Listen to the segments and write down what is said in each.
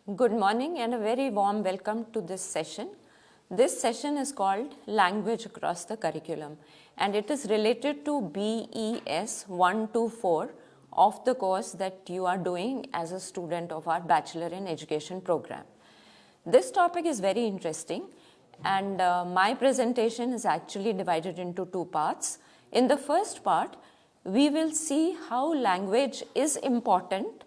Good morning and a very warm welcome to this session. This session is called Language Across the Curriculum and it is related to BES 124 of the course that you are doing as a student of our Bachelor in Education program. This topic is very interesting and my presentation is actually divided into two parts. In the first part, we will see how language is important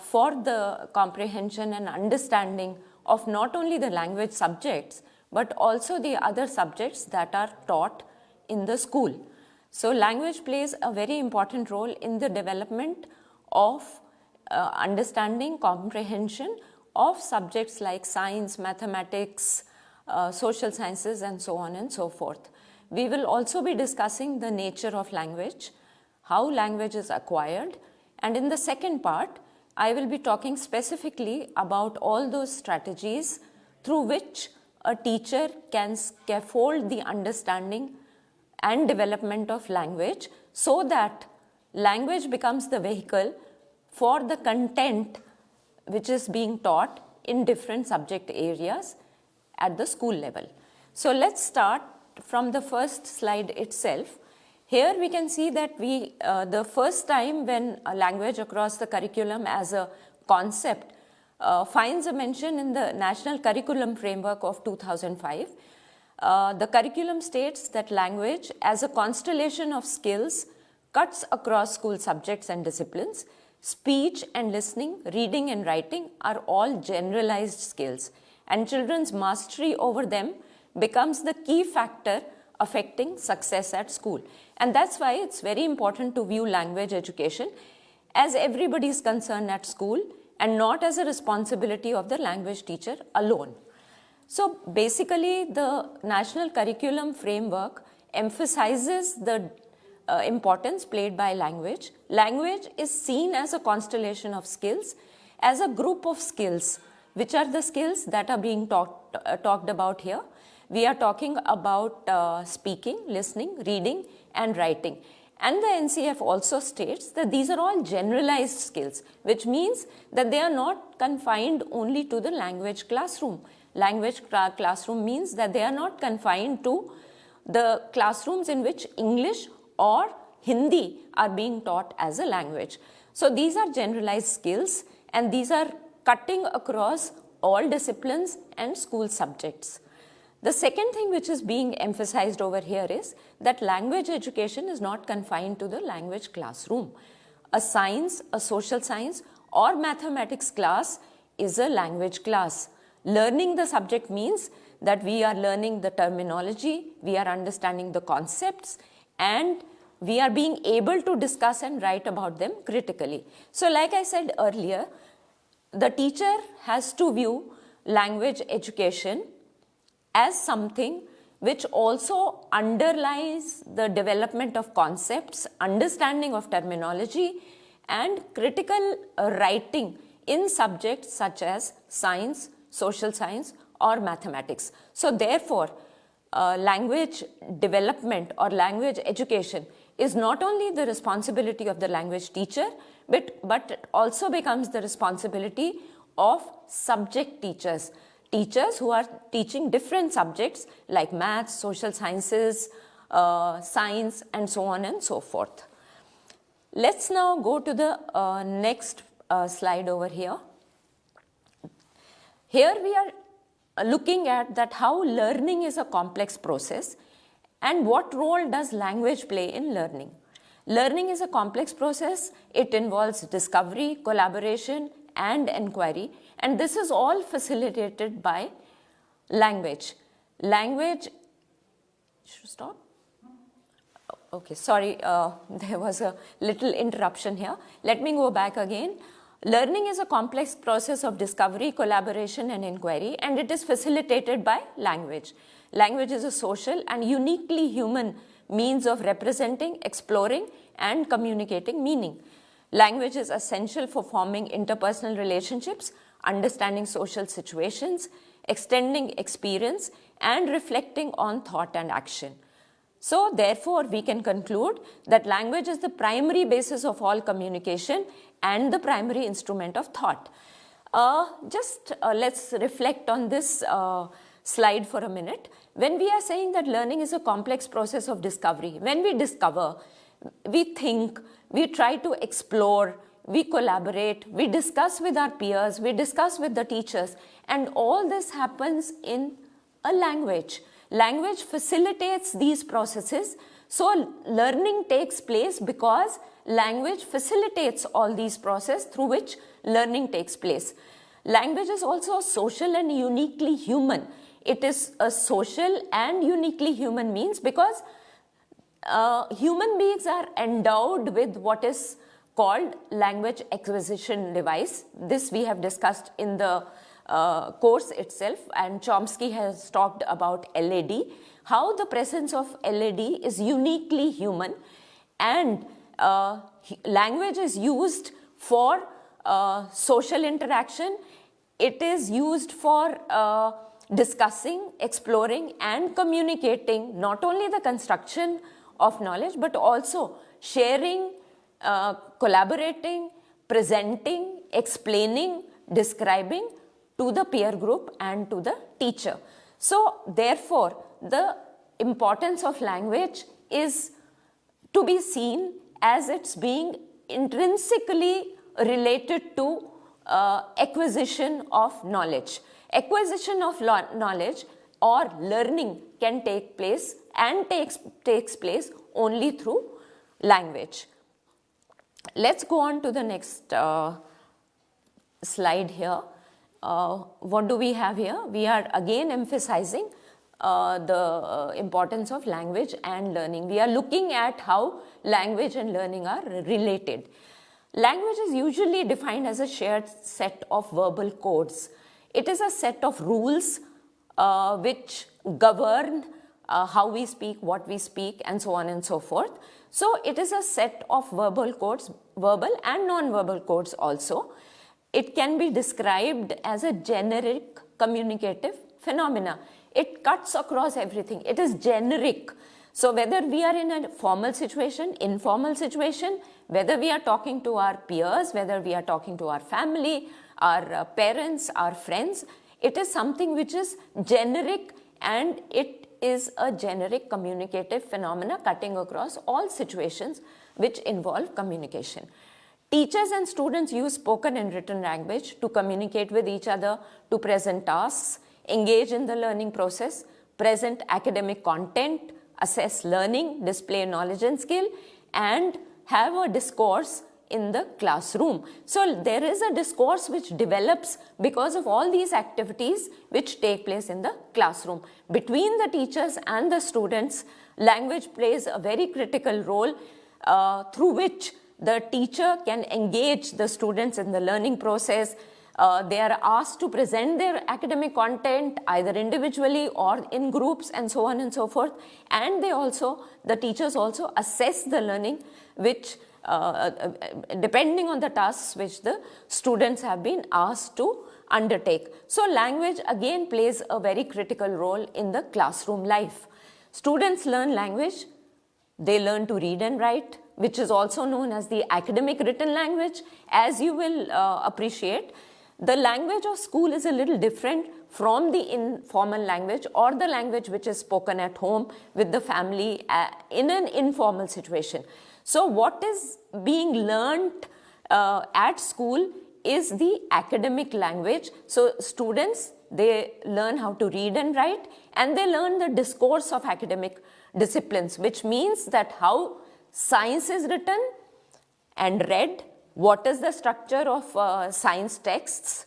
for the comprehension and understanding of not only the language subjects but also the other subjects that are taught in the school. So language plays a very important role in the development of understanding, comprehension of subjects like science, mathematics, social sciences and so on and so forth. We will also be discussing the nature of language, how language is acquired, and in the second part I will be talking specifically about all those strategies through which a teacher can scaffold the understanding and development of language so that language becomes the vehicle for the content which is being taught in different subject areas at the school level. So let's start from the first slide itself. Here we can see that the first time when a language across the curriculum as a concept finds a mention in the National Curriculum Framework of 2005. The curriculum states that language as a constellation of skills cuts across school subjects and disciplines. Speech and listening, reading and writing are all generalized skills and children's mastery over them becomes the key factor affecting success at school. And that's why it's very important to view language education as everybody's concern at school and not as a responsibility of the language teacher alone. So basically the National Curriculum Framework emphasizes the importance played by language. Language is seen as a constellation of skills, as a group of skills, which are the skills that are being talked about here. We are talking about speaking, listening, reading and writing. And the NCF also states that these are all generalized skills, which means that they are not confined only to the language classroom. Language classroom means that they are not confined to the classrooms in which English or Hindi are being taught as a language. So these are generalized skills and these are cutting across all disciplines and school subjects. The second thing which is being emphasized over here is that language education is not confined to the language classroom. A science, a social science or mathematics class is a language class. Learning the subject means that we are learning the terminology, we are understanding the concepts and we are being able to discuss and write about them critically. So like I said earlier, the teacher has to view language education as something which also underlies the development of concepts, understanding of terminology and critical writing in subjects such as science, social science or mathematics. So therefore, language development or language education is not only the responsibility of the language teacher, but it also becomes the responsibility of subject teachers. Teachers who are teaching different subjects like maths, social sciences, science and so on and so forth. Let's now go to the next slide over here. Here we are looking at that how learning is a complex process and what role does language play in learning. Learning is a complex process. It involves discovery, collaboration and inquiry, and this is all facilitated by language. Language, should stop? Okay, sorry, there was a little interruption here. Let me go back again. Learning is a complex process of discovery, collaboration and inquiry, and it is facilitated by language. Language is a social and uniquely human means of representing, exploring and communicating meaning. Language is essential for forming interpersonal relationships, understanding social situations, extending experience, and reflecting on thought and action. So therefore, we can conclude that language is the primary basis of all communication and the primary instrument of thought. Let's reflect on this slide for a minute. When we are saying that learning is a complex process of discovery, when we discover, we think, we try to explore, we collaborate, we discuss with our peers, we discuss with the teachers, and all this happens in a language. Language facilitates these processes. So learning takes place because language facilitates all these processes through which learning takes place. Language is also social and uniquely human. It is a social and uniquely human means because human beings are endowed with what is called language acquisition device. This we have discussed in the course itself, and Chomsky has talked about LAD, how the presence of LAD is uniquely human, and language is used for social interaction. It is used for discussing, exploring, and communicating not only the construction of knowledge but also sharing, collaborating, presenting, explaining, describing to the peer group and to the teacher. So therefore, the importance of language is to be seen as it's being intrinsically related to acquisition of knowledge. Acquisition of knowledge or learning can take place and takes place only through language. Let's go on to the next slide here. What do we have here? We are again emphasizing the importance of language and learning. We are looking at how language and learning are related. Language is usually defined as a shared set of verbal codes. It is a set of rules which govern how we speak, what we speak, and so on and so forth. So it is a set of verbal codes, verbal and non-verbal codes also. It can be described as a generic communicative phenomena. It cuts across everything. It is generic. So whether we are in a formal situation, informal situation, whether we are talking to our peers, whether we are talking to our family, our parents, our friends, it is something which is generic, and it is a generic communicative phenomena cutting across all situations which involve communication. Teachers and students use spoken and written language to communicate with each other, to present tasks, engage in the learning process, present academic content, assess learning, display knowledge and skill, and have a discourse in the classroom. So there is a discourse which develops because of all these activities which take place in the classroom. Between the teachers and the students, language plays a very critical role through which the teacher can engage the students in the learning process. They are asked to present their academic content either individually or in groups and so on and so forth. And the teachers also assess the learning which depending on the tasks which the students have been asked to undertake. So language again plays a very critical role in the classroom life. Students learn language, they learn to read and write, which is also known as the academic written language. As you will appreciate, the language of school is a little different from the informal language or the language which is spoken at home with the family in an informal situation. So what is being learnt at school is the academic language. So students, they learn how to read and write, and they learn the discourse of academic disciplines, which means that how science is written and read, what is the structure of science texts,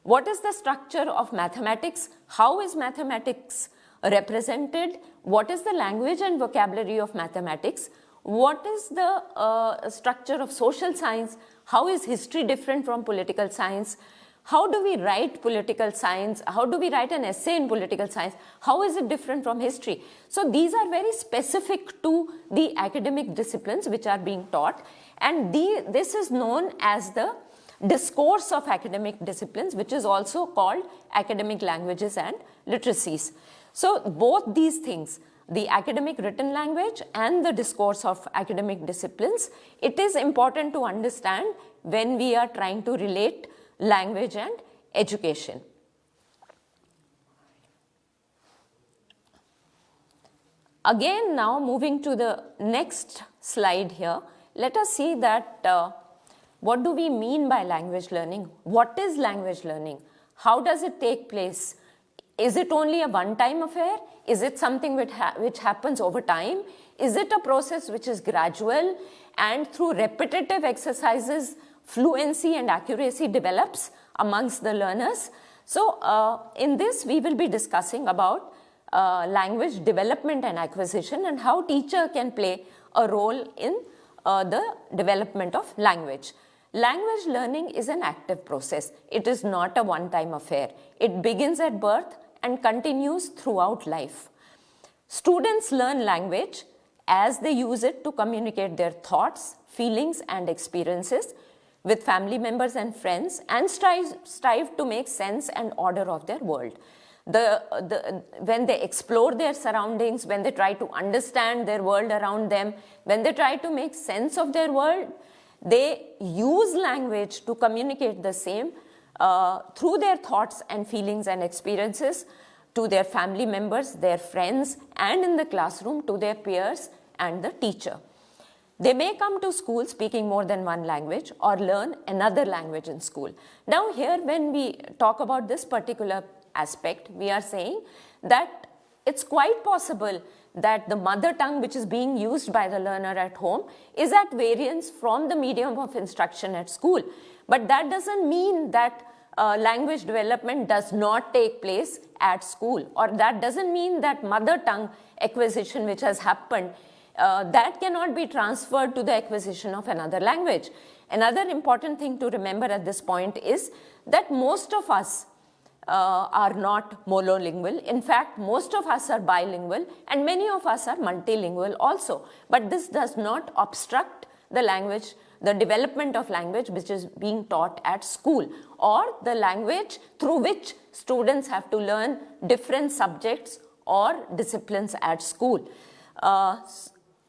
what is the structure of mathematics, how is mathematics represented, what is the language and vocabulary of mathematics, what is the structure of social science, how is history different from political science, how do we write political science, how do we write an essay in political science, how is it different from history. So these are very specific to the academic disciplines which are being taught, and this is known as the discourse of academic disciplines, which is also called academic languages and literacies. So both these things, the academic written language and the discourse of academic disciplines, it is important to understand when we are trying to relate language and education. Again, now moving to the next slide here, let us see that what do we mean by language learning? What is language learning? How does it take place? Is it only a one-time affair? Is it something which happens over time? Is it a process which is gradual and through repetitive exercises, fluency and accuracy develops amongst the learners? So in this, we will be discussing about language development and acquisition and how teacher can play a role in the development of language. Language learning is an active process. It is not a one-time affair. It begins at birth and continues throughout life. Students learn language as they use it to communicate their thoughts, feelings and experiences with family members and friends and strive to make sense and order of their world. When they explore their surroundings, when they try to understand their world around them, when they try to make sense of their world, they use language to communicate the same through their thoughts and feelings and experiences to their family members, their friends, and in the classroom to their peers and the teacher. They may come to school speaking more than one language or learn another language in school. Now here, when we talk about this particular aspect, we are saying that it's quite possible that the mother tongue which is being used by the learner at home is at variance from the medium of instruction at school. But that doesn't mean that language development does not take place at school, or that doesn't mean that mother tongue acquisition which has happened, that cannot be transferred to the acquisition of another language. Another important thing to remember at this point is that most of us are not monolingual. In fact, most of us are bilingual and many of us are multilingual also. But this does not obstruct the language, the development of language which is being taught at school, or the language through which students have to learn different subjects or disciplines at school.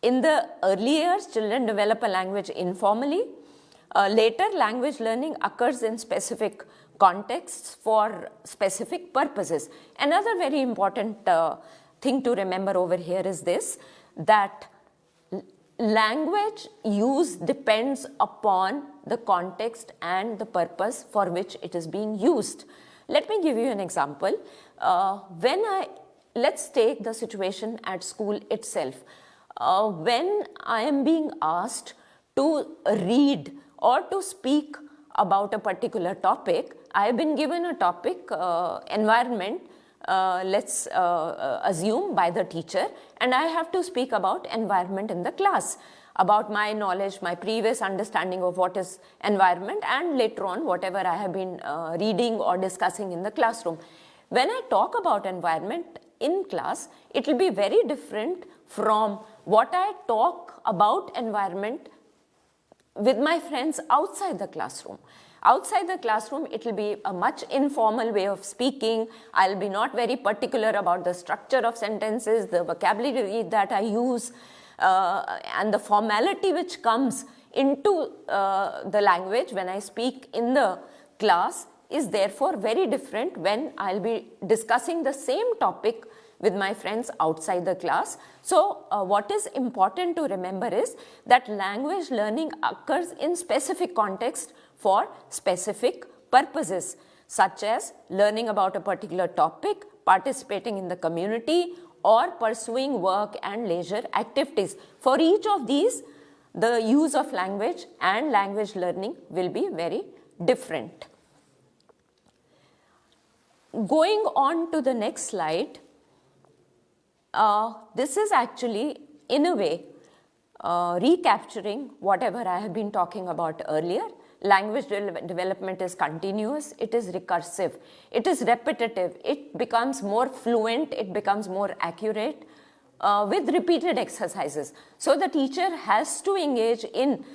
In the early years, children develop a language informally. Later, language learning occurs in specific contexts for specific purposes. Another very important thing to remember over here is this, that language use depends upon the context and the purpose for which it is being used. Let me give you an example. Let's take the situation at school itself. When I am being asked to read or to speak about a particular topic, I have been given a topic, environment, let's assume by the teacher, and I have to speak about environment in the class, about my knowledge, my previous understanding of what is environment, and later on whatever I have been reading or discussing in the classroom. When I talk about environment in class, it will be very different from what I talk about environment with my friends outside the classroom. Outside the classroom, it will be a much informal way of speaking. I'll be not very particular about the structure of sentences, the vocabulary that I use, and the formality which comes into the language when I speak in the class is therefore very different when I'll be discussing the same topic with my friends outside the class. So what is important to remember is that language learning occurs in specific context for specific purposes, such as learning about a particular topic, participating in the community, or pursuing work and leisure activities. For each of these, the use of language and language learning will be very different. Going on to the next slide, this is actually, in a way, recapturing whatever I have been talking about earlier. Language development is continuous, it is recursive, it is repetitive, it becomes more fluent, it becomes more accurate with repeated exercises. So the teacher has to engage in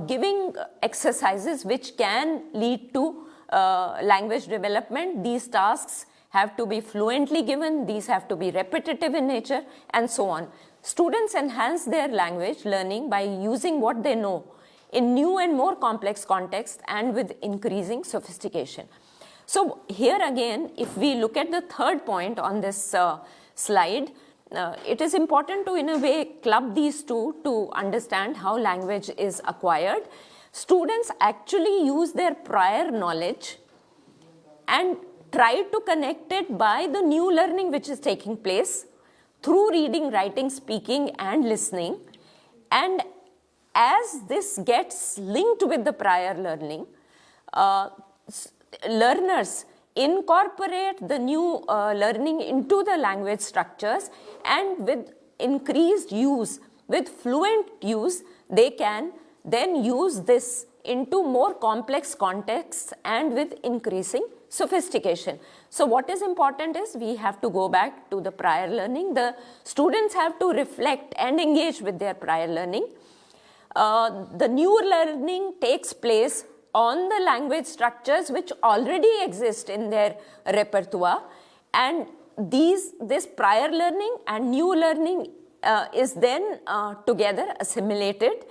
giving exercises which can lead to language development. These tasks have to be fluently given, these have to be repetitive in nature, and so on. Students enhance their language learning by using what they know in new and more complex contexts and with increasing sophistication. So here again, if we look at the third point on this slide, it is important to, in a way, club these two to understand how language is acquired. Students actually use their prior knowledge and try to connect it by the new learning which is taking place through reading, writing, speaking, and listening. And as this gets linked with the prior learning, learners incorporate the new learning into the language structures, and with increased use, with fluent use, they can then use this into more complex contexts and with increasing sophistication. So what is important is we have to go back to the prior learning. The students have to reflect and engage with their prior learning. The new learning takes place on the language structures which already exist in their repertoire, and this prior learning and new learning is then together assimilated,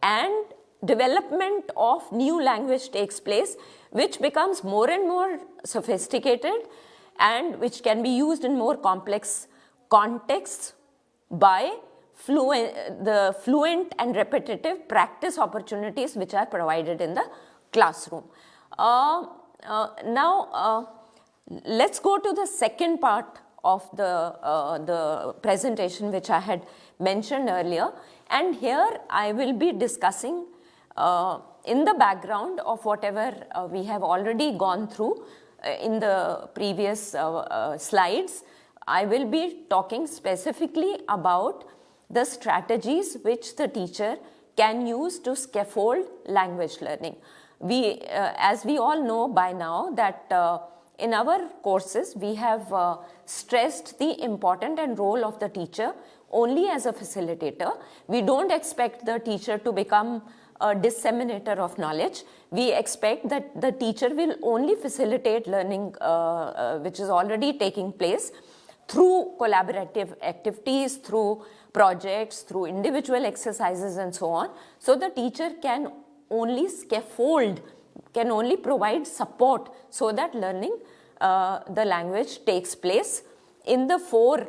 and development of new language takes place, which becomes more and more sophisticated and which can be used in more complex contexts by the fluent and repetitive practice opportunities which are provided in the classroom. Now, let's go to the second part of the presentation which I had mentioned earlier, and here I will be discussing in the background of whatever we have already gone through in the previous slides. I will be talking specifically about the strategies which the teacher can use to scaffold language learning. As we all know by now that in our courses we have stressed the important and role of the teacher only as a facilitator. We don't expect the teacher to become a disseminator of knowledge. We expect that the teacher will only facilitate learning which is already taking place through collaborative activities, through projects, through individual exercises and so on. So the teacher can only scaffold, can only provide support so that learning the language takes place in the four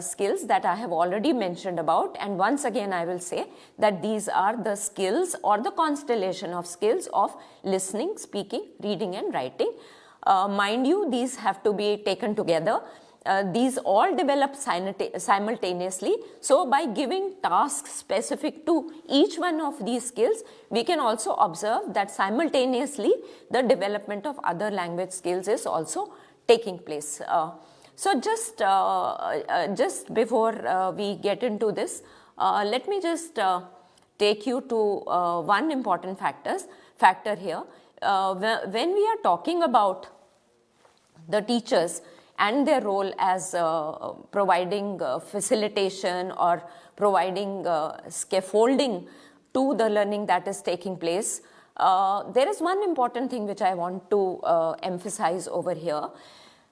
skills that I have already mentioned about. And once again I will say that these are the skills or the constellation of skills of listening, speaking, reading and writing. Mind you, these have to be taken together. These all develop simultaneously. So by giving tasks specific to each one of these skills, we can also observe that simultaneously the development of other language skills is also taking place. So just before we get into this, let me just take you to one important factor here. When we are talking about the teachers and their role as providing facilitation or providing scaffolding to the learning that is taking place, there is one important thing which I want to emphasize over here.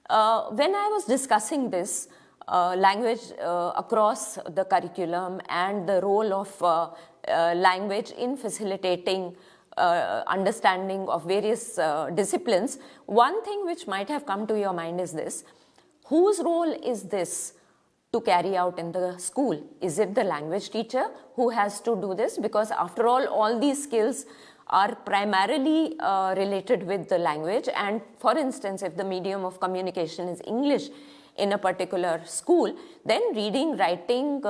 When I was discussing this language across the curriculum and the role of language in facilitating understanding of various disciplines, one thing which might have come to your mind is this: whose role is this to carry out in the school? Is it the language teacher who has to do this? Because after all these skills are primarily related with the language, and for instance, if the medium of communication is English in a particular school, then reading, writing,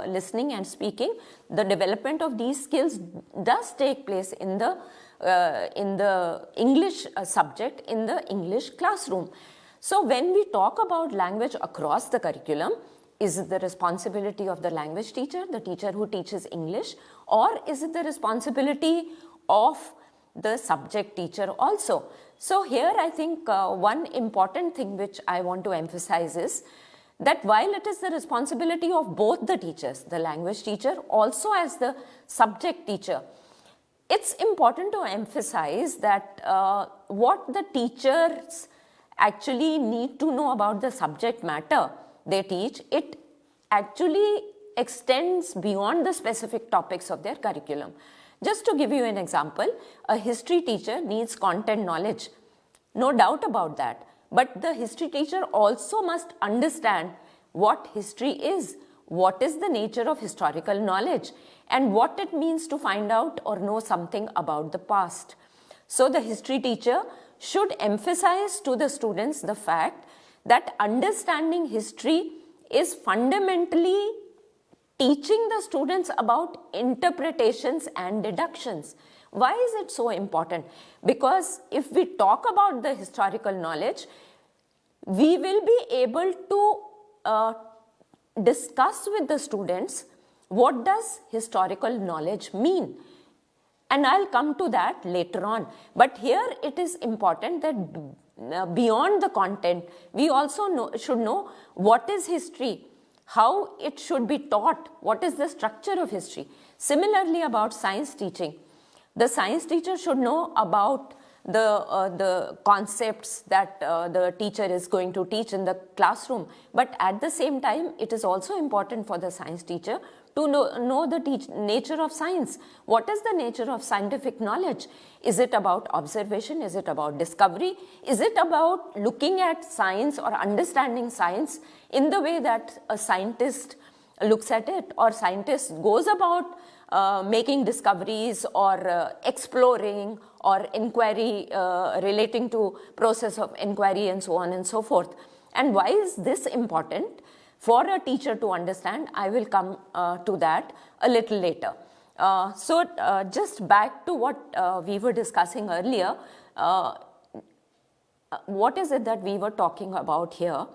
listening and speaking, the development of these skills does take place in the English subject, in the English classroom. So when we talk about language across the curriculum, is it the responsibility of the language teacher, the teacher who teaches English, or is it the responsibility of the subject teacher also? So here I think one important thing which I want to emphasize is that while it is the responsibility of both the teachers, the language teacher also as the subject teacher, it's important to emphasize that what the teachers actually need to know about the subject matter they teach, it actually extends beyond the specific topics of their curriculum. Just to give you an example, a history teacher needs content knowledge, no doubt about that. But the history teacher also must understand what history is, what is the nature of historical knowledge, and what it means to find out or know something about the past. So the history teacher should emphasize to the students the fact that understanding history is fundamentally teaching the students about interpretations and deductions. Why is it so important? Because if we talk about the historical knowledge, we will be able to discuss with the students what does historical knowledge mean. And I'll come to that later on. But here it is important that beyond the content, we also should know what is history, how it should be taught, what is the structure of history. Similarly, about science teaching, the science teacher should know about the concepts that the teacher is going to teach in the classroom. But at the same time, it is also important for the science teacher to know the nature of science. What is the nature of scientific knowledge? Is it about observation? Is it about discovery? Is it about looking at science or understanding science in the way that a scientist looks at it, or scientist goes about making discoveries or exploring or inquiry relating to process of inquiry and so on and so forth. And why is this important for a teacher to understand? I will come to that a little later. So just back to what we were discussing earlier, what is it that we were talking about here?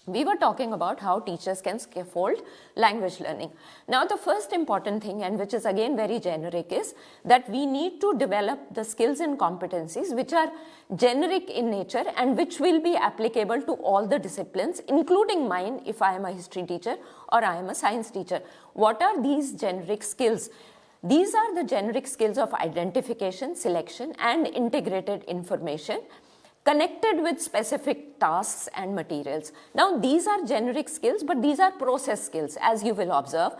We were talking about how teachers can scaffold language learning. Now, the first important thing, and which is again very generic, is that we need to develop the skills and competencies which are generic in nature and which will be applicable to all the disciplines, including mine if I am a history teacher or I am a science teacher. What are these generic skills? These are the generic skills of identification, selection, and integrated information connected with specific tasks and materials. Now, these are generic skills, but these are process skills, as you will observe.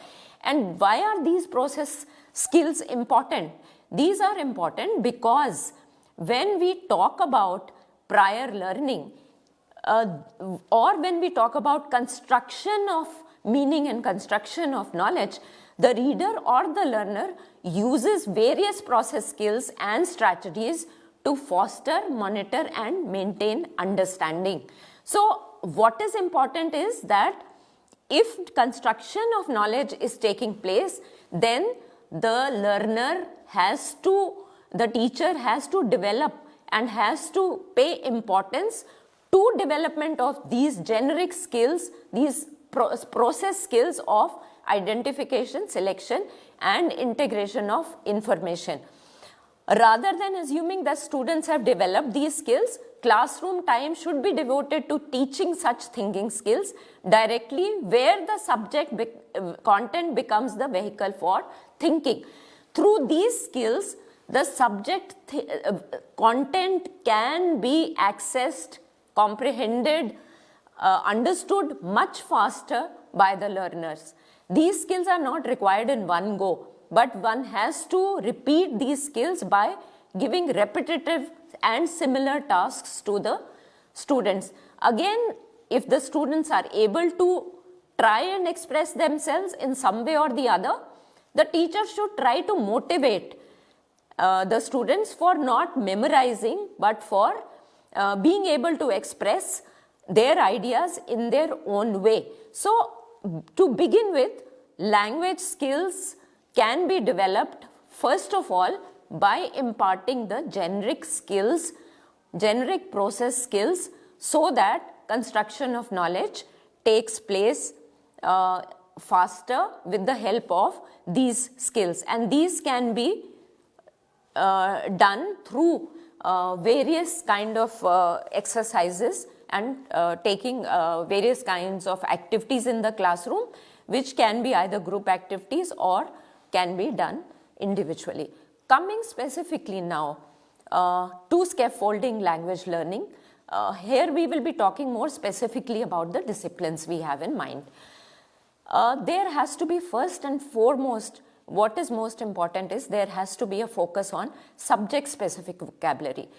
And why are these process skills important? These are important because when we talk about prior learning, or when we talk about construction of meaning and construction of knowledge, the reader or the learner uses various process skills and strategies to foster, monitor, and maintain understanding. So, what is important is that if construction of knowledge is taking place, then the teacher has to develop and has to pay importance to development of these generic skills, these process skills of identification, selection, and integration of information. Rather than assuming that students have developed these skills, classroom time should be devoted to teaching such thinking skills directly, where the subject content becomes the vehicle for thinking. Through these skills, the subject content can be accessed, comprehended, understood much faster by the learners. These skills are not required in one go, but one has to repeat these skills by giving repetitive and similar tasks to the students. Again, if the students are able to try and express themselves in some way or the other, the teacher should try to motivate the students for not memorizing, but for being able to express their ideas in their own way. So, to begin with, language skills can be developed first of all by imparting the generic skills, generic process skills, so that construction of knowledge takes place faster with the help of these skills. And these can be done through various kind of exercises and taking various kinds of activities in the classroom, which can be either group activities or can be done individually. Coming specifically now to scaffolding language learning, here we will be talking more specifically about the disciplines we have in mind. There has to be first and foremost what is most important is there has to be a focus on subject-specific vocabulary.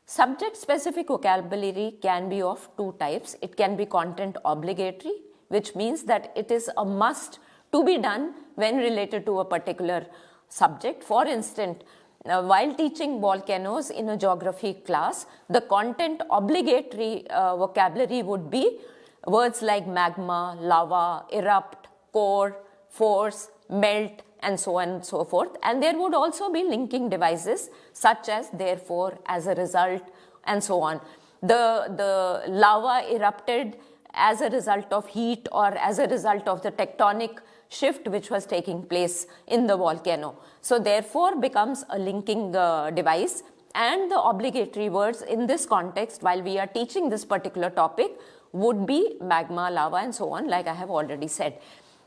Subject-specific vocabulary can be of two types. It can be content obligatory, which means that it is a must to be done when related to a particular subject. For instance, while teaching volcanoes in a geography class, the content obligatory vocabulary would be words like magma, lava, erupt, core, force, melt, and so on and so forth. And there would also be linking devices such as therefore, as a result, and so on. The lava erupted as a result of heat or as a result of the tectonic shift which was taking place in the volcano. So therefore becomes a linking device, and the obligatory words in this context while we are teaching this particular topic would be magma, lava, and so on, like I have already said.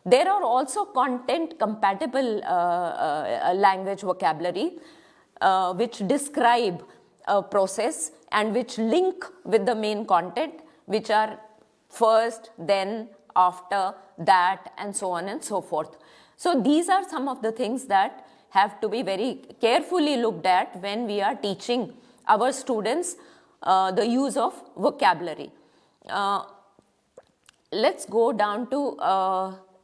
There are also content compatible language vocabulary which describe a process and which link with the main content, which are first, then, after, that, and so on and so forth. So these are some of the things that have to be very carefully looked at when we are teaching our students the use of vocabulary. Let's go down to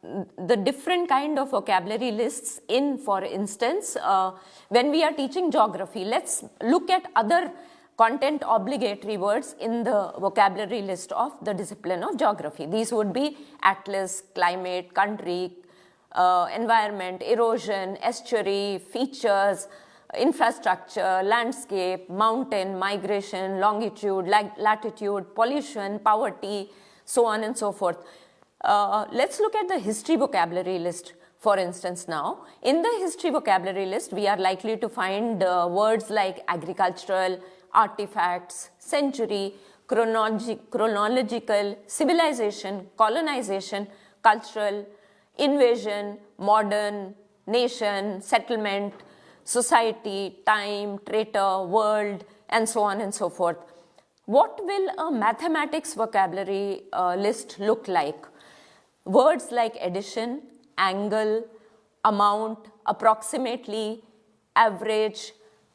the different kind of vocabulary lists in, for instance, when we are teaching geography. Let's look at other content obligatory words in the vocabulary list of the discipline of geography. These would be atlas, climate, country, environment, erosion, estuary, features, infrastructure, landscape, mountain, migration, longitude, latitude, pollution, poverty, so on and so forth. Let's look at the history vocabulary list, for instance. Now, in the history vocabulary list, we are likely to find words like agricultural, artifacts, century, chronological, civilization, colonization, cultural, invasion, modern, nation, settlement, society, time, traitor, world, and so on and so forth. What will a mathematics vocabulary list look like? Words like addition, angle, amount, approximately, average,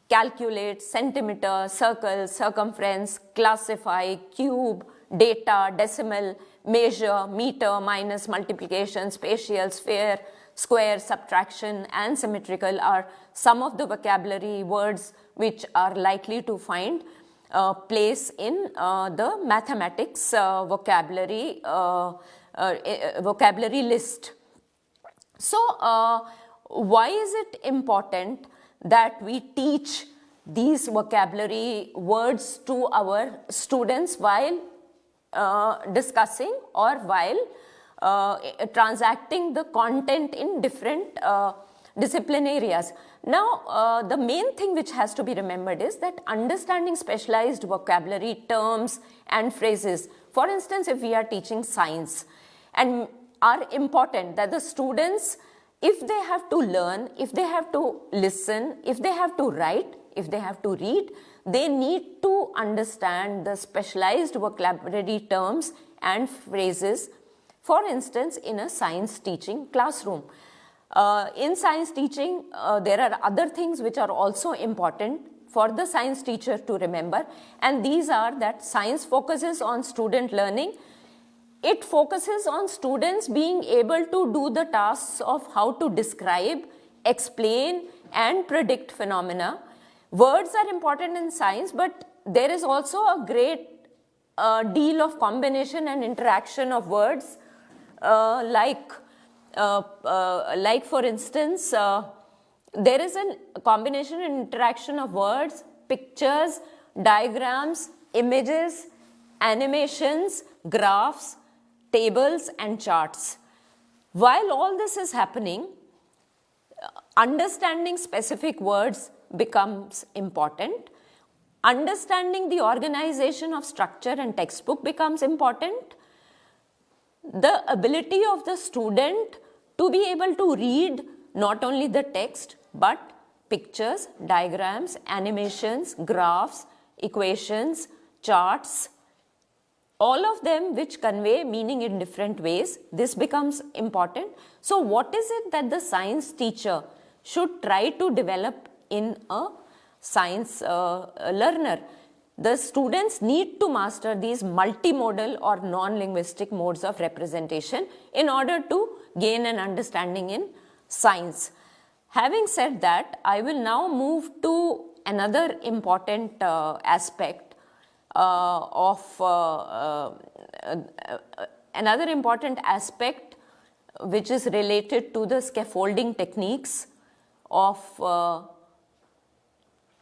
calculate, centimeter, circle, circumference, classify, cube, data, decimal, measure, meter, minus, multiplication, spatial, sphere, square, subtraction, and symmetrical are some of the vocabulary words which are likely to find place in the mathematics vocabulary list. So, why is it important that we teach these vocabulary words to our students while discussing or while transacting the content in different discipline areas? Now, the main thing which has to be remembered is that understanding specialized vocabulary terms and phrases, for instance, if we are teaching science, and are important that the students, if they have to learn, if they have to listen, if they have to write, if they have to read, they need to understand the specialized vocabulary terms and phrases, for instance, in a science teaching classroom. In science teaching, there are other things which are also important for the science teacher to remember, and these are that science focuses on student learning. It focuses on students being able to do the tasks of how to describe, explain, and predict phenomena. Words are important in science, but there is also a great deal of combination and interaction of words, like for instance, there is a combination and interaction of words, pictures, diagrams, images, animations, graphs, tables, and charts. While all this is happening, understanding specific words becomes important. Understanding the organization of structure and textbook becomes important. The ability of the student to be able to read not only the text but pictures, diagrams, animations, graphs, equations, charts, all of them which convey meaning in different ways, this becomes important. So what is it that the science teacher should try to develop in a science learner. The students need to master these multimodal or non-linguistic modes of representation in order to gain an understanding in science. Having said that, I will now move to another important aspect which is related to the scaffolding techniques of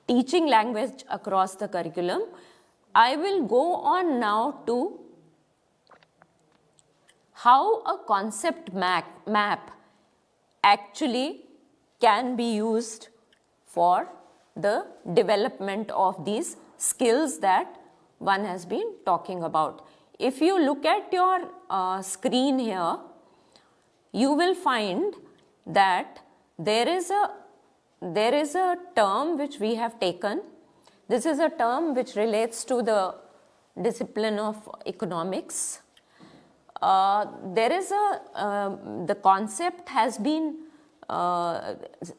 teaching language across the curriculum. I will go on now to how a concept map actually can be used for the development of these skills that one has been talking about. If you look at your screen here, you will find that there is a term which we have taken. This is a term which relates to the discipline of economics. The concept has been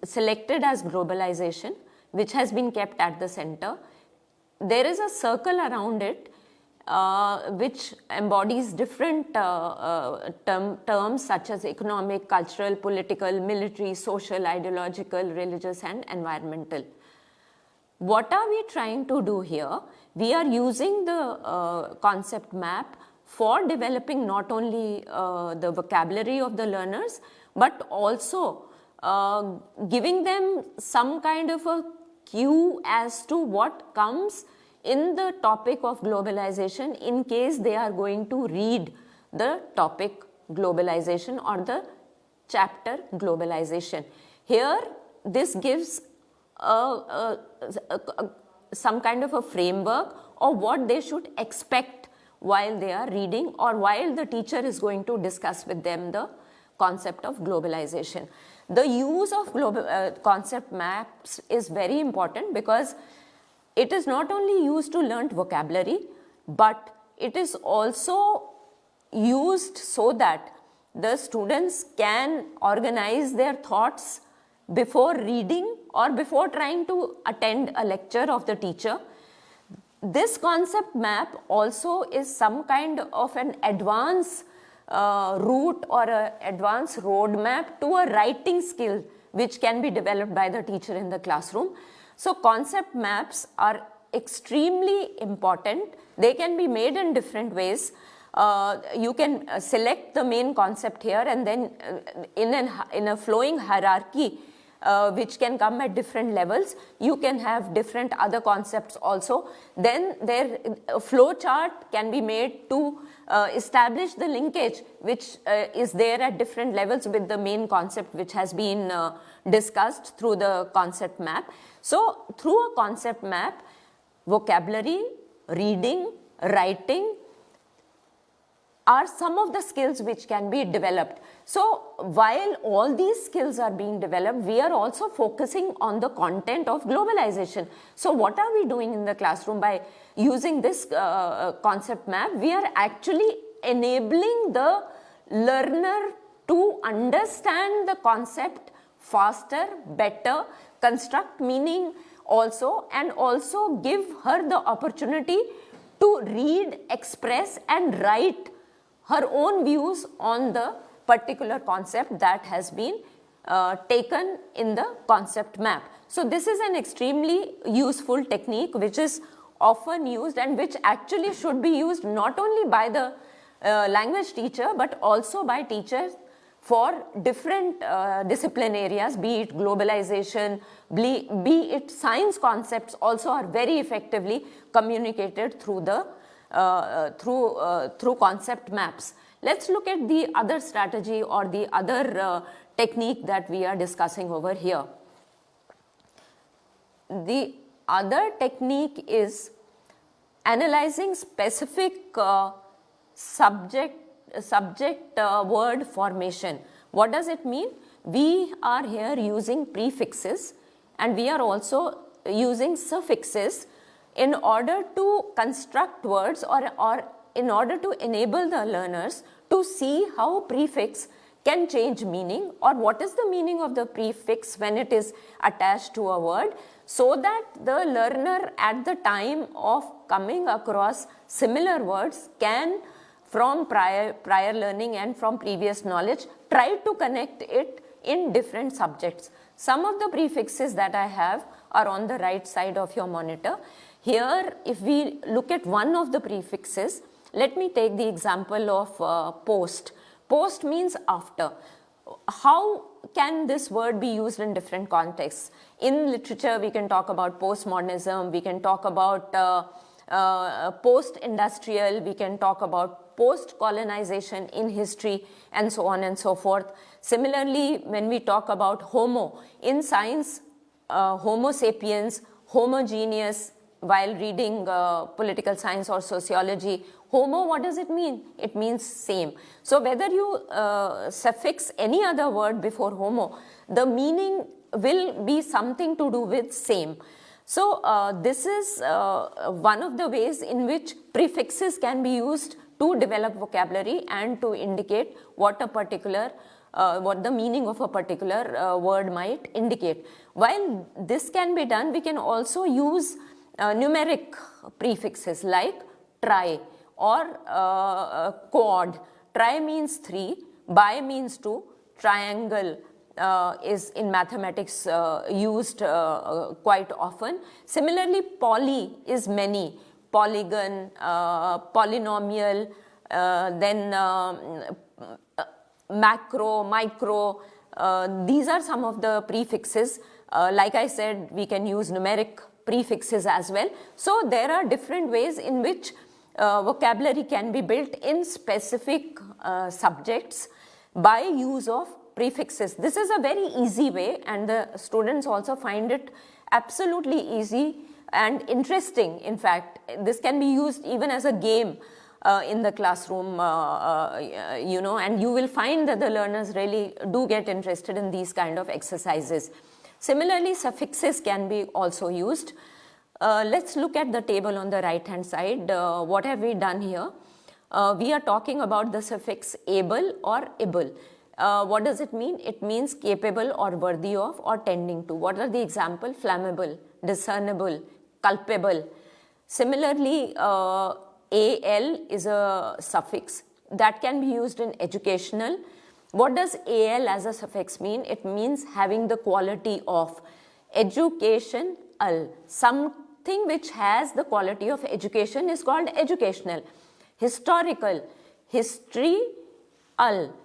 selected as globalization, which has been kept at the center. There is a circle around it which embodies different terms such as economic, cultural, political, military, social, ideological, religious and environmental. What are we trying to do here? We are using the concept map for developing not only the vocabulary of the learners, but also giving them some kind of a cue as to what comes in the topic of globalization in case they are going to read the topic globalization or the chapter globalization. Here, this gives some kind of a framework of what they should expect while they are reading or while the teacher is going to discuss with them the concept of globalization. The use of concept maps is very important because it is not only used to learn vocabulary, but it is also used so that the students can organize their thoughts before reading or before trying to attend a lecture of the teacher. This concept map also is some kind of an advanced route or an advanced roadmap to a writing skill which can be developed by the teacher in the classroom. So concept maps are extremely important. They can be made in different ways. You can select the main concept here and then in a flowing hierarchy which can come at different levels. You can have different other concepts also. Then a flow chart can be made to establish the linkage which is there at different levels with the main concept which has been discussed through the concept map. So through a concept map, vocabulary, reading, writing are some of the skills which can be developed. So while all these skills are being developed, we are also focusing on the content of globalization. So what are we doing in the classroom by using this concept map? We are actually enabling the learner to understand the concept faster, better, construct meaning also, and also give her the opportunity to read, express and write her own views on the particular concept that has been taken in the concept map. So this is an extremely useful technique which is often used and which actually should be used not only by the language teacher but also by teachers for different discipline areas, be it globalization, be it science concepts also are very effectively communicated through the through concept maps. Let's look at the other strategy or the other technique that we are discussing over here. The other technique is analyzing specific subject word formation. What does it mean? We are here using prefixes and we are also using suffixes in order to construct words or in order to enable the learners to see how prefix can change meaning, or what is the meaning of the prefix when it is attached to a word, so that the learner at the time of coming across similar words can, from prior learning and from previous knowledge, try to connect it in different subjects. Some of the prefixes that I have are on the right side of your monitor. Here, if we look at one of the prefixes, let me take the example of post. Post means after. How can this word be used in different contexts? In literature, we can talk about postmodernism, we can talk about post-industrial, we can talk about post-colonization in history, and so on and so forth. Similarly, when we talk about homo, in science, homo sapiens, homogeneous, while reading political science or sociology, homo, what does it mean? It means same. So whether you suffix any other word before homo, the meaning will be something to do with same. So this is one of the ways in which prefixes can be used to develop vocabulary and to indicate what a particular what the meaning of a particular word might indicate. While this can be done, we can also use numeric prefixes like tri or quad. Tri means 3, bi means 2, triangle is in mathematics used quite often. Similarly, poly is many, polygon, polynomial, then macro, micro, these are some of the prefixes. Like I said, we can use numeric prefixes as well. So there are different ways in which vocabulary can be built in specific subjects by use of prefixes. This is a very easy way, and the students also find it absolutely easy and interesting. In fact, this can be used even as a game in the classroom, and you will find that the learners really do get interested in these kind of exercises. Similarly, suffixes can be also used. Let's look at the table on the right hand side. What have we done here? We are talking about the suffix able or able. What does it mean? It means capable or worthy of or tending to. What are the examples? Flammable, discernible, culpable. Similarly, AL is a suffix that can be used in educational. What does AL as a suffix mean? It means having the quality of. Education, al. Something which has the quality of education is called educational. Historical, history, al.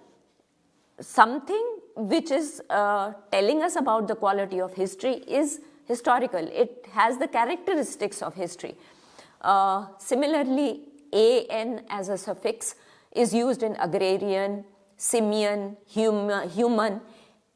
Something which is telling us about the quality of history is historical. It has the characteristics of history. Similarly, AN as a suffix is used in agrarian, simian, human.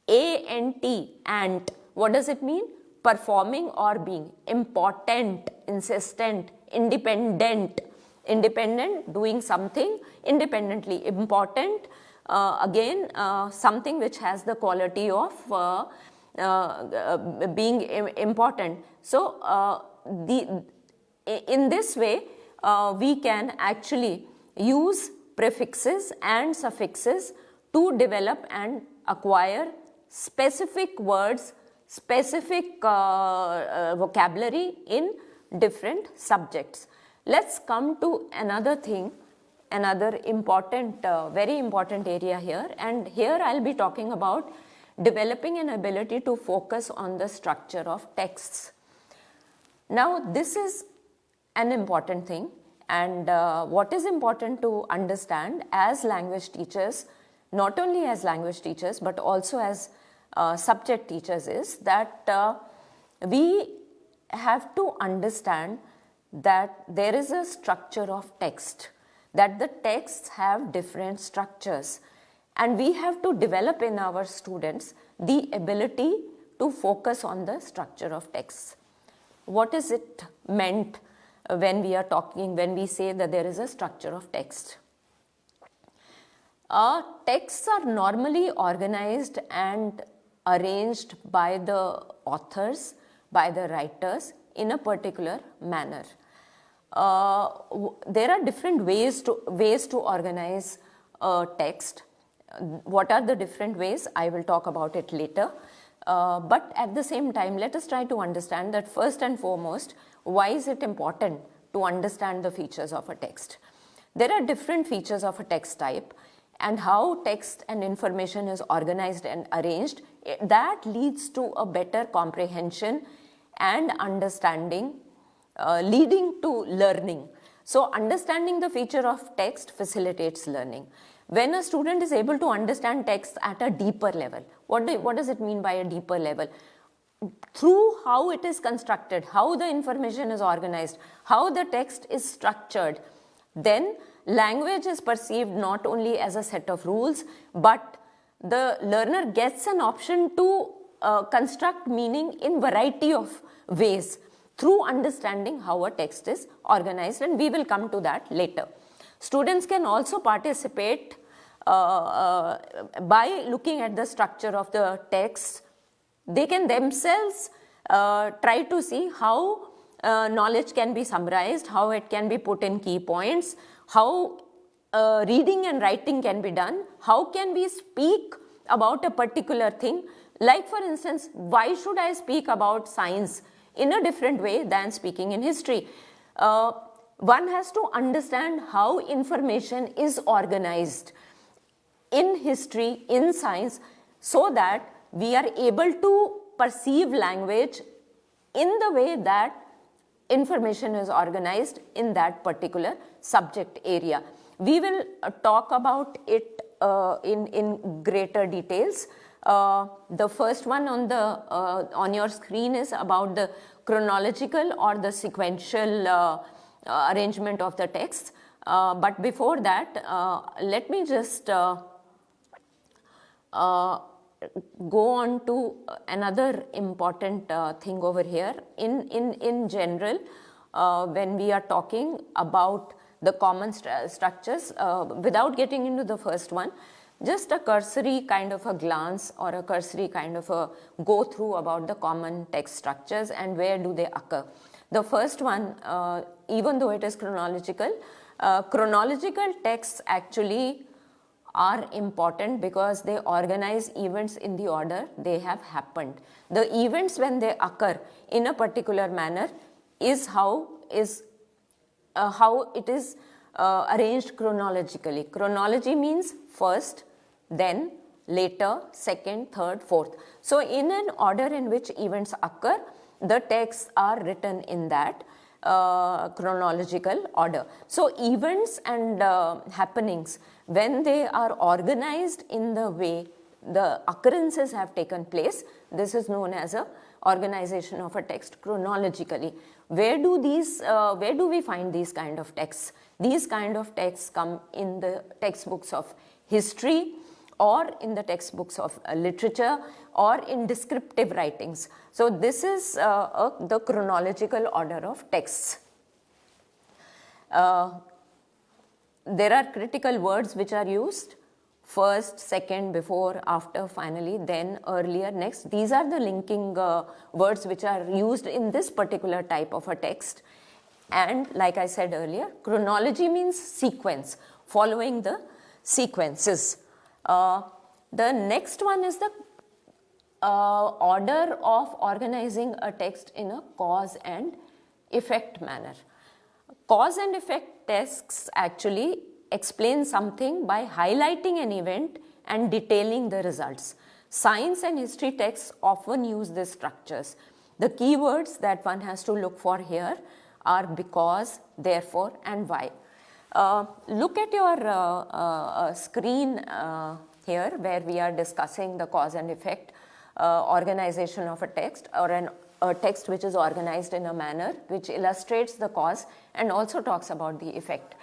ANT, ant. What does it mean? Performing or being. Important, insistent, independent. Independent, doing something independently. Important, again, something which has the quality of being important. So, in this way, we can actually use prefixes and suffixes to develop and acquire specific words, specific vocabulary in different subjects. Let's come to another thing, another important, very important area here, and here I'll be talking about developing an ability to focus on the structure of texts. Now, this is an important thing, and what is important to understand as language teachers, not only as language teachers but also as subject teachers, is that we have to understand that there is a structure of text, that the texts have different structures, and we have to develop in our students the ability to focus on the structure of texts. What is it meant when we are talking, when we say that there is a structure of text? Texts are normally organized and arranged by the authors, by the writers in a particular manner. There are different ways to organize a text. What are the different ways? I will talk about it later. But at the same time, let us try to understand that first and foremost, why is it important to understand the features of a text? There are different features of a text type, and how text and information is organized and arranged, that leads to a better comprehension and understanding, leading to learning. So understanding the feature of text facilitates learning. When a student is able to understand text at a deeper level, what does it mean by a deeper level? Through how it is constructed, how the information is organized, how the text is structured, then language is perceived not only as a set of rules, but the learner gets an option to construct meaning in variety of ways through understanding how a text is organized, and we will come to that later. Students can also participate by looking at the structure of the text. They can themselves try to see how knowledge can be summarized, how it can be put in key points, how reading and writing can be done, how can we speak about a particular thing. Like for instance, why should I speak about science in a different way than speaking in history? One has to understand how information is organized in history, in science, so that we are able to perceive language in the way that information is organized in that particular subject area. We will talk about it in greater details. The first one on your screen is about the chronological or the sequential arrangement of the text. But before that, let me just go on to another important thing over here. In general, when we are talking about the common structures, without getting into the first one, just a cursory kind of a glance or a cursory kind of a go through about the common text structures and where do they occur. The first one, even though it is chronological, chronological texts actually are important because they organize events in the order they have happened. The events, when they occur in a particular manner, is how it is arranged chronologically. Chronology means first, then, later, second, third, fourth. So in an order in which events occur, the texts are written in that chronological order. So events and happenings, when they are organized in the way the occurrences have taken place, this is known as a organization of a text chronologically. Where do we find these kind of texts? These kind of texts come in the textbooks of history, or in the textbooks of literature, or in descriptive writings. So this is the chronological order of texts. There are critical words which are used: first, second, before, after, finally, then, earlier, next. These are the linking words which are used in this particular type of a text. And like I said earlier, chronology means sequence, following the sequences. The next one is the order of organizing a text in a cause and effect manner. Cause and effect texts actually explain something by highlighting an event and detailing the results. Science and history texts often use these structures. The keywords that one has to look for here are because, therefore, and why. Look at your screen here, where we are discussing the cause and effect organization of a text, or a text which is organized in a manner which illustrates the cause and also talks about the effect.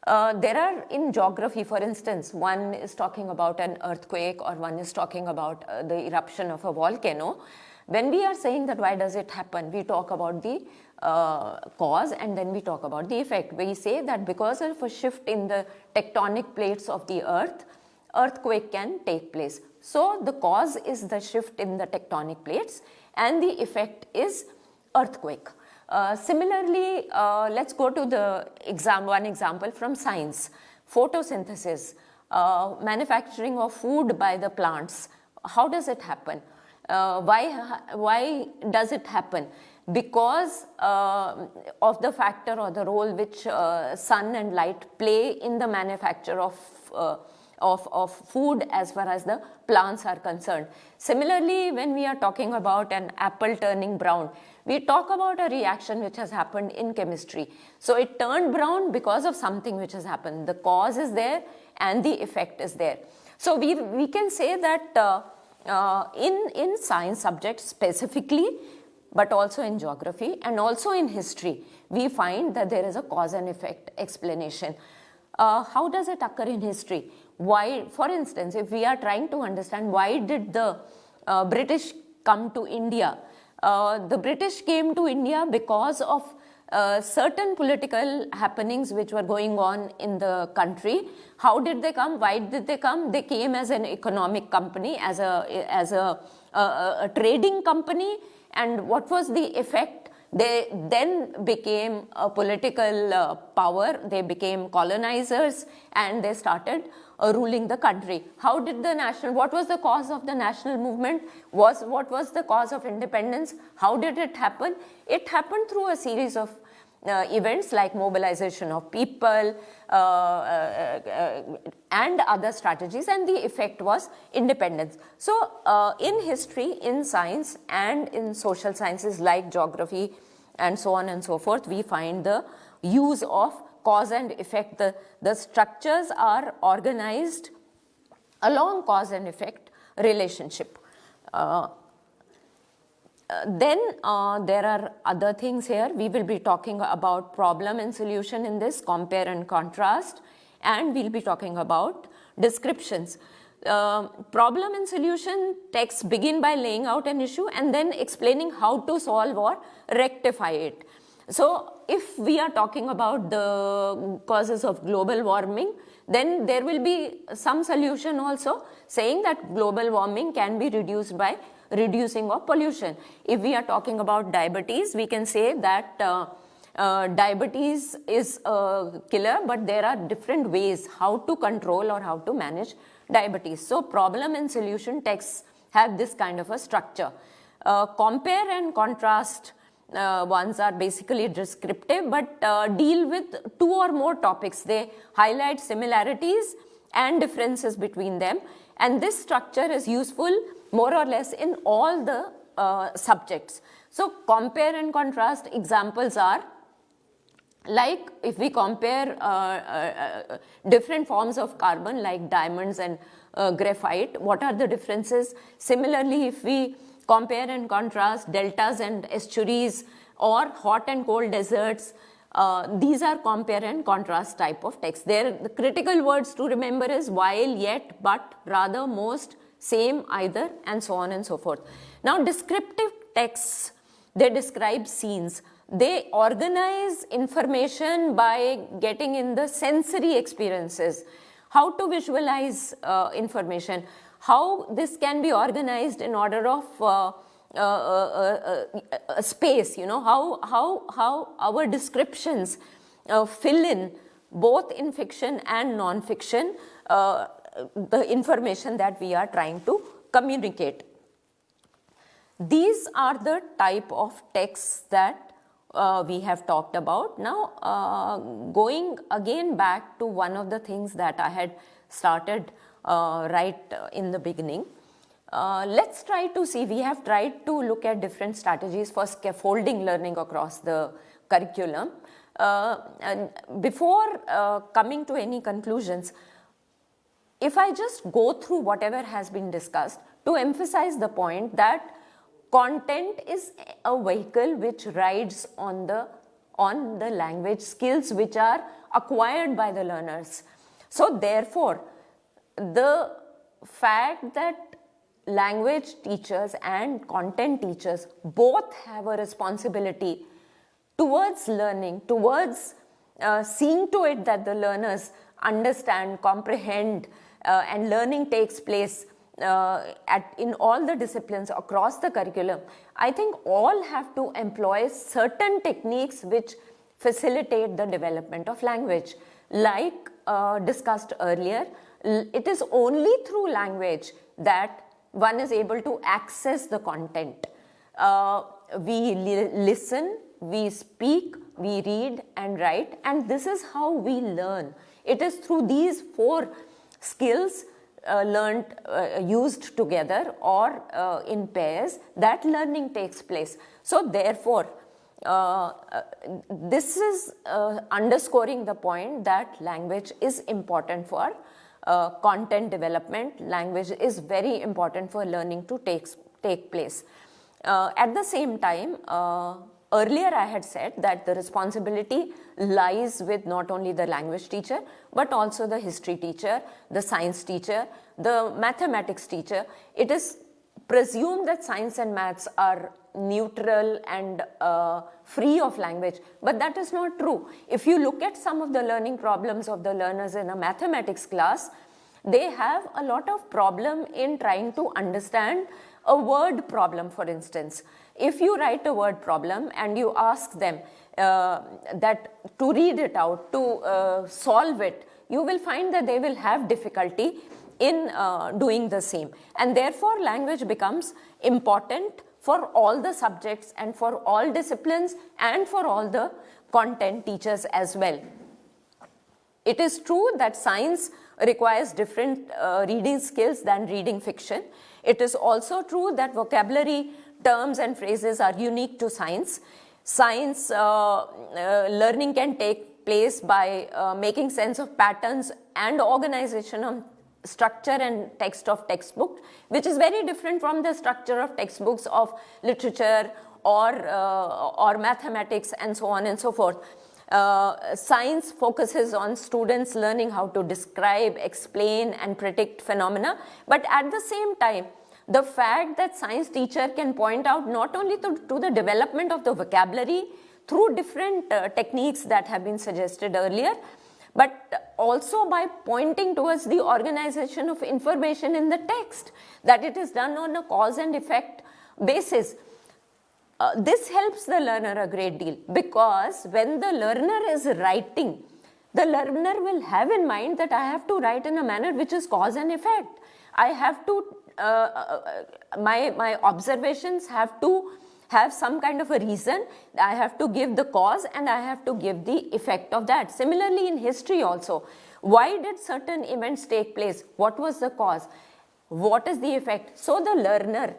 There are, in geography, for instance, one is talking about an earthquake, or one is talking about the eruption of a volcano. When we are saying that why does it happen, we talk about the cause and then we talk about the effect. We say that because of a shift in the tectonic plates of the earth, earthquake can take place. So the cause is the shift in the tectonic plates and the effect is earthquake. Similarly, let's go to the one example from science. Photosynthesis. manufacturing of food by the plants. How does it happen? Why does it happen? Because of the factor or the role which sun and light play in the manufacture of food as far as the plants are concerned. Similarly, when we are talking about an apple turning brown, we talk about a reaction which has happened in chemistry. So it turned brown because of something which has happened. The cause is there and the effect is there. So we can say that in science subjects specifically, but also in geography and also in history, we find that there is a cause and effect explanation. How does it occur in history? Why, for instance, if we are trying to understand why did the British come to India, the British came to India because of certain political happenings which were going on in the country. How did they come? Why did they come? They came as an economic company, as a trading company. And what was the effect? They then became a political power. They became colonizers and they started ruling the country. How did what was the cause of the national movement? What was the cause of independence? How did it happen? It happened through a series of events like mobilization of people and other strategies, and the effect was independence. So in history, in science and in social sciences like geography and so on and so forth, we find the use of cause and effect. The structures are organized along cause and effect relationship. Then there are other things here. We will be talking about problem and solution in this, compare and contrast, and we'll be talking about descriptions. Problem and solution texts begin by laying out an issue and then explaining how to solve or rectify it. So if we are talking about the causes of global warming, then there will be some solution also saying that global warming can be reduced by reducing of pollution. If we are talking about diabetes, we can say that diabetes is a killer, but there are different ways how to control or how to manage diabetes. So problem and solution texts have this kind of a structure. Compare and contrast ones are basically descriptive, but deal with two or more topics. They highlight similarities and differences between them, and this structure is useful more or less in all the subjects. So compare and contrast examples are like if we compare different forms of carbon like diamonds and graphite, what are the differences? Similarly, if we compare and contrast deltas and estuaries or hot and cold deserts, these are compare and contrast type of text. The critical words to remember is while, yet, but, rather, most, same, either, and so on and so forth. Now, descriptive texts, they describe scenes. They organize information by getting in the sensory experiences, how to visualize information, how this can be organized in order of space, how our descriptions fill in both in fiction and non-fiction the information that we are trying to communicate. These are the type of texts that we have talked about. Now, going again back to one of the things that I had started right in the beginning, let's try to see, we have tried to look at different strategies for scaffolding learning across the curriculum. And before coming to any conclusions, if I just go through whatever has been discussed to emphasize the point that content is a vehicle which rides on the language skills which are acquired by the learners. So therefore, the fact that language teachers and content teachers both have a responsibility towards learning, towards seeing to it that the learners understand, comprehend, and learning takes place in all the disciplines across the curriculum. I think all have to employ certain techniques which facilitate the development of language. Like discussed earlier, It is only through language that one is able to access the content. We listen, we speak, we read and write, and this is how we learn. It is through these 4 skills learned, used together or in pairs, that learning takes place. So therefore, this is underscoring the point that language is important for content development. Language is very important for learning to take place. At the same time, earlier I had said that the responsibility lies with not only the language teacher, but also the history teacher, the science teacher, the mathematics teacher. It is presumed that science and maths are neutral and free of language, but that is not true. If you look at some of the learning problems of the learners in a mathematics class, they have a lot of problem in trying to understand a word problem, for instance. If you write a word problem and you ask them that to read it out, to solve it, you will find that they will have difficulty in doing the same. And therefore, language becomes important for all the subjects and for all disciplines and for all the content teachers as well. It is true that science requires different reading skills than reading fiction. It is also true that vocabulary, terms and phrases are unique to science. Science learning can take place by making sense of patterns and organization of structure and text of textbook, which is very different from the structure of textbooks of literature or mathematics and so on and so forth. Science focuses on students learning how to describe, explain and predict phenomena, but at the same time, the fact that science teacher can point out not only to the development of the vocabulary through different techniques that have been suggested earlier, but also by pointing towards the organization of information in the text, that it is done on a cause and effect basis. This helps the learner a great deal, because when the learner is writing, the learner will have in mind that I have to write in a manner which is cause and effect. I have to, my observations have to have some kind of a reason. I have to give the cause and I have to give the effect of that. Similarly in history also, why did certain events take place? What was the cause? What is the effect? So the learner,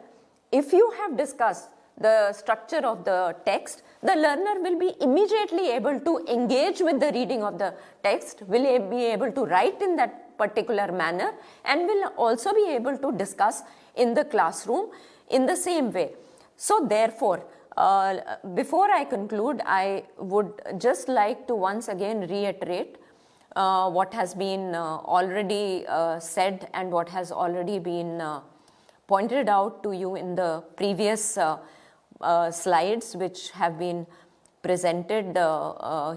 if you have discussed the structure of the text, the learner will be immediately able to engage with the reading of the text, will be able to write in that particular manner, and will also be able to discuss in the classroom in the same way. So therefore, before I conclude, I would just like to once again reiterate what has been already said and what has already been pointed out to you in the previous slides which have been presented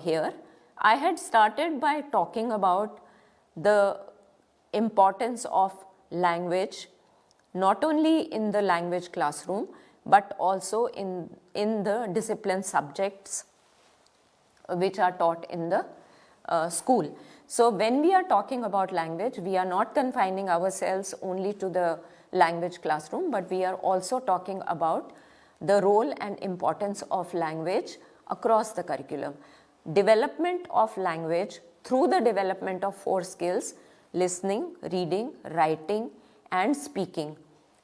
here. I had started by talking about the importance of language, not only in the language classroom, but also in the discipline subjects which are taught in the school. So when we are talking about language, we are not confining ourselves only to the language classroom, but we are also talking about the role and importance of language across the curriculum. Development of language through the development of 4 skills, listening, reading, writing and speaking,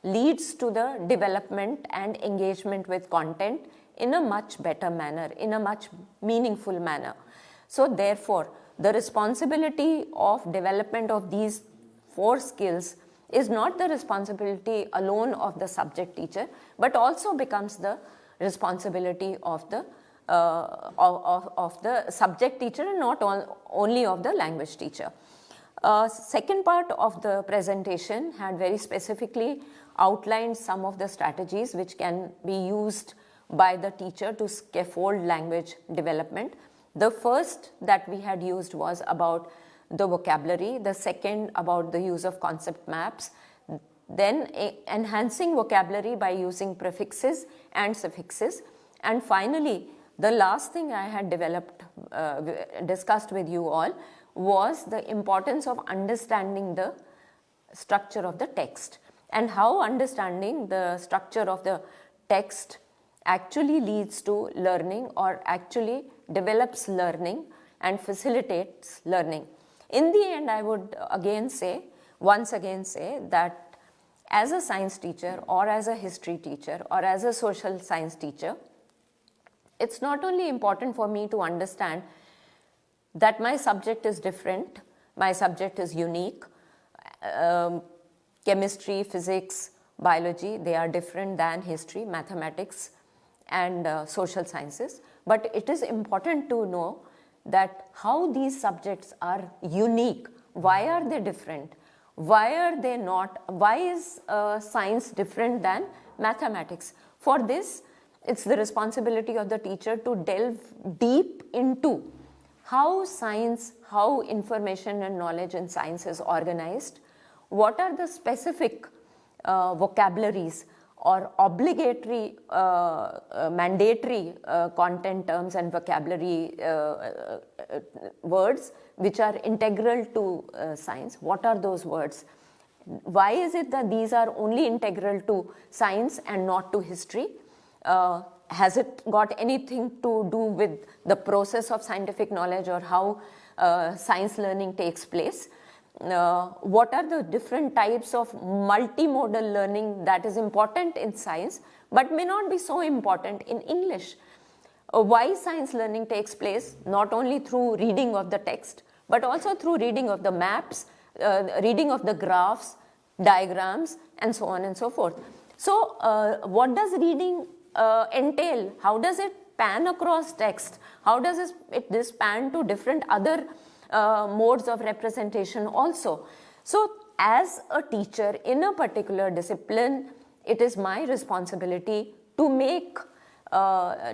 leads to the development and engagement with content in a much better manner, in a much meaningful manner. So therefore, the responsibility of development of these 4 skills is not the responsibility alone of the subject teacher, but also becomes the responsibility of the subject teacher and not only of the language teacher. Second part of the presentation had very specifically outlined some of the strategies which can be used by the teacher to scaffold language development. The first that we had used was about the vocabulary, the second about the use of concept maps, then enhancing vocabulary by using prefixes and suffixes, and finally the last thing I had discussed with you all was the importance of understanding the structure of the text and how understanding the structure of the text actually leads to learning or actually develops learning and facilitates learning. In the end, I would once again say that as a science teacher or as a history teacher or as a social science teacher, it's not only important for me to understand that my subject is different, my subject is unique. Chemistry, physics, biology, they are different than history, mathematics, and social sciences. But it is important to know that how these subjects are unique. Why are they different? Why are they not? Why is science different than mathematics? For this, it's the responsibility of the teacher to delve deep into how science, how information and knowledge in science is organized, what are the specific vocabularies or obligatory, mandatory content terms and vocabulary words which are integral to science. What are those words? Why is it that these are only integral to science and not to history? Has it got anything to do with the process of scientific knowledge or how science learning takes place? What are the different types of multimodal learning that is important in science but may not be so important in English? Why science learning takes place not only through reading of the text but also through reading of the maps, reading of the graphs, diagrams, and so on and so forth. So what does reading entail? How does it pan across text? How does it span to different other modes of representation also? So as a teacher in a particular discipline, it is my responsibility to make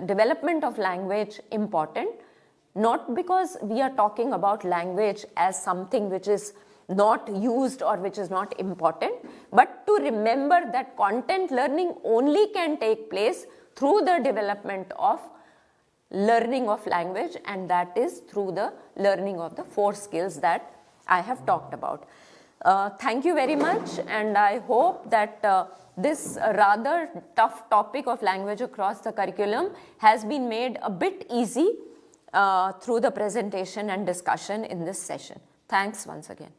development of language important, not because we are talking about language as something which is not used or which is not important, but to remember that content learning only can take place through the development of learning of language, and that is through the learning of the 4 skills that I have talked about. Thank you very much, and I hope that this rather tough topic of language across the curriculum has been made a bit easy through the presentation and discussion in this session. Thanks once again.